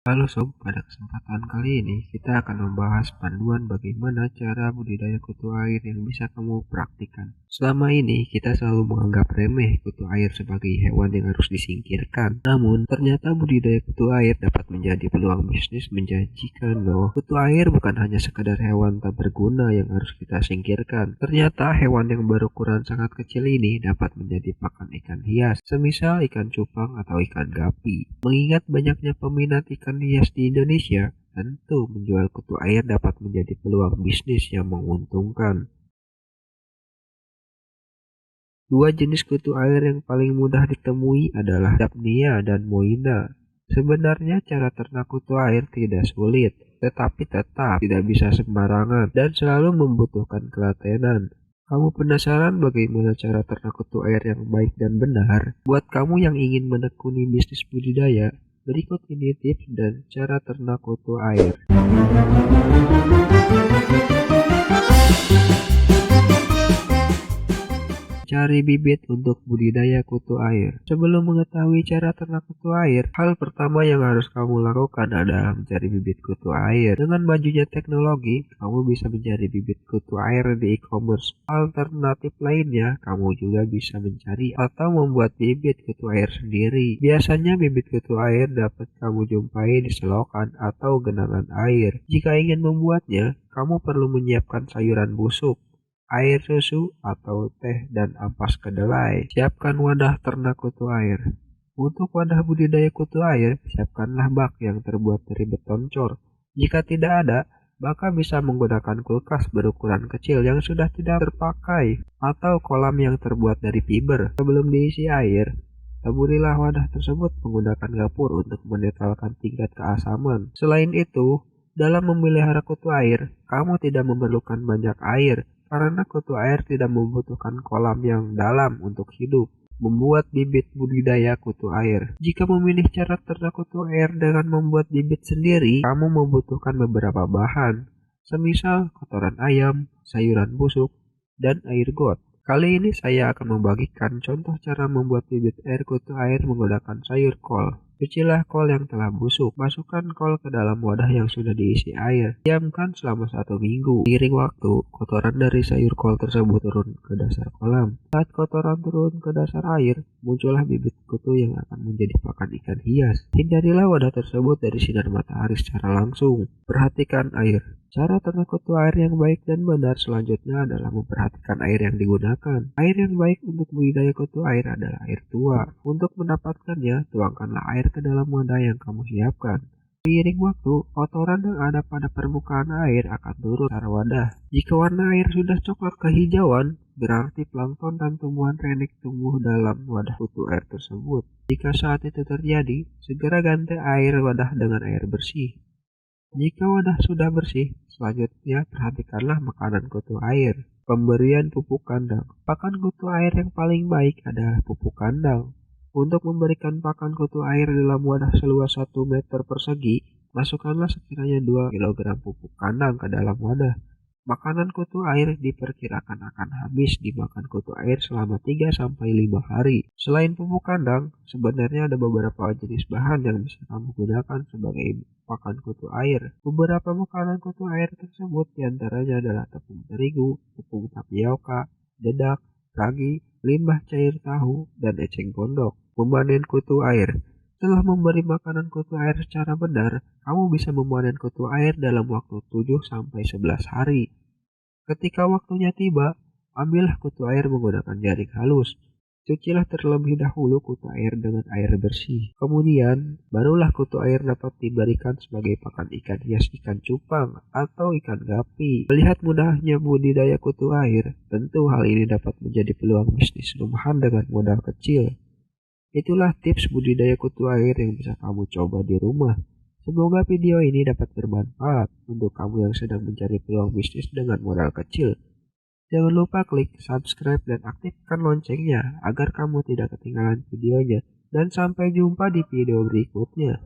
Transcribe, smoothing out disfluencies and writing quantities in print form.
Halo sob, pada kesempatan kali ini kita akan membahas panduan bagaimana cara budidaya kutu air yang bisa kamu praktikkan. Selama ini kita selalu menganggap remeh kutu air sebagai hewan yang harus disingkirkan. Namun ternyata budidaya kutu air dapat menjadi peluang bisnis menjanjikan loh. Kutu air bukan hanya sekedar hewan tak berguna yang harus kita singkirkan. Ternyata hewan yang berukuran sangat kecil ini dapat menjadi pakan ikan hias, semisal ikan cupang atau ikan gapi. Mengingat banyaknya peminat ikan hias di Indonesia, tentu menjual kutu air dapat menjadi peluang bisnis yang menguntungkan. Dua jenis kutu air yang paling mudah ditemui adalah Daphnia dan Moina. Sebenarnya cara ternak kutu air tidak sulit, tetapi tetap tidak bisa sembarangan dan selalu membutuhkan ketelatenan. Kamu penasaran bagaimana cara ternak kutu air yang baik dan benar? Buat kamu yang ingin menekuni bisnis budidaya, berikut ini tips dan cara ternak kutu air. Cari bibit untuk budidaya kutu air. Sebelum mengetahui cara ternak kutu air, hal pertama yang harus kamu lakukan adalah mencari bibit kutu air. Dengan majunya teknologi, kamu bisa mencari bibit kutu air di e-commerce. Alternatif lainnya, kamu juga bisa mencari atau membuat bibit kutu air sendiri. Biasanya bibit kutu air dapat kamu jumpai di selokan atau genangan air. Jika ingin membuatnya, kamu perlu menyiapkan sayuran busuk, air susu atau teh dan ampas kedelai. Siapkan wadah ternak kutu air. Untuk wadah budidaya kutu air, siapkanlah bak yang terbuat dari beton cor. Jika tidak ada, maka bisa menggunakan kulkas berukuran kecil yang sudah tidak terpakai atau kolam yang terbuat dari fiber. Sebelum diisi air, taburilah wadah tersebut menggunakan gapur untuk menetralkan tingkat keasaman. Selain itu, dalam memelihara kutu air, kamu tidak memerlukan banyak air karena kutu air tidak membutuhkan kolam yang dalam untuk hidup. Membuat bibit budidaya kutu air. Jika memilih cara ternak kutu air dengan membuat bibit sendiri, kamu membutuhkan beberapa bahan, semisal kotoran ayam, sayuran busuk, dan air got. Kali ini saya akan membagikan contoh cara membuat bibit air kutu air menggunakan sayur kol. Cucilah kol yang telah busuk. Masukkan kol ke dalam wadah yang sudah diisi air. Diamkan selama 1 minggu. Seiring waktu, kotoran dari sayur kol tersebut turun ke dasar kolam. Saat kotoran turun ke dasar air, muncullah bibit kutu yang akan menjadi pakan ikan hias. Hindarilah wadah tersebut dari sinar matahari secara langsung. Perhatikan air. Cara ternak kutu air yang baik dan benar selanjutnya adalah memperhatikan air yang digunakan. Air yang baik untuk budidaya kutu air adalah air tua. Untuk mendapatkannya, tuangkanlah air ke dalam wadah yang kamu siapkan. Seiring waktu, kotoran yang ada pada permukaan air akan turun ke wadah. Jika warna air sudah coklat kehijauan, berarti plankton dan tumbuhan renik tumbuh dalam wadah kutu air tersebut. Jika saat itu terjadi, segera ganti air wadah dengan air bersih. Jika wadah sudah bersih, selanjutnya perhatikanlah makanan kutu air. Pemberian pupuk kandang. Pakan kutu air yang paling baik adalah pupuk kandang. Untuk memberikan pakan kutu air dalam wadah seluas 1 meter persegi, masukkanlah sekiranya 2 kg pupuk kandang ke dalam wadah. Makanan kutu air diperkirakan akan habis dimakan kutu air selama 3-5 hari. Selain pupuk kandang, sebenarnya ada beberapa jenis bahan yang bisa kamu gunakan sebagai pakan kutu air. Beberapa makanan kutu air tersebut diantaranya adalah tepung terigu, tepung tapioka, dedak, ragi, limbah cair tahu, dan eceng gondok. Memanen kutu air. Setelah memberi makanan kutu air secara benar, kamu bisa memanen kutu air dalam waktu 7-11 hari. Ketika waktunya tiba, ambillah kutu air menggunakan jaring halus. Cucilah terlebih dahulu kutu air dengan air bersih. Kemudian, barulah kutu air dapat diberikan sebagai pakan ikan hias, ikan cupang, atau ikan gapi. Melihat mudahnya budidaya kutu air, tentu hal ini dapat menjadi peluang bisnis rumahan dengan modal kecil. Itulah tips budidaya kutu air yang bisa kamu coba di rumah. Semoga video ini dapat bermanfaat untuk kamu yang sedang mencari peluang bisnis dengan modal kecil. Jangan lupa klik subscribe dan aktifkan loncengnya agar kamu tidak ketinggalan videonya. Dan sampai jumpa di video berikutnya.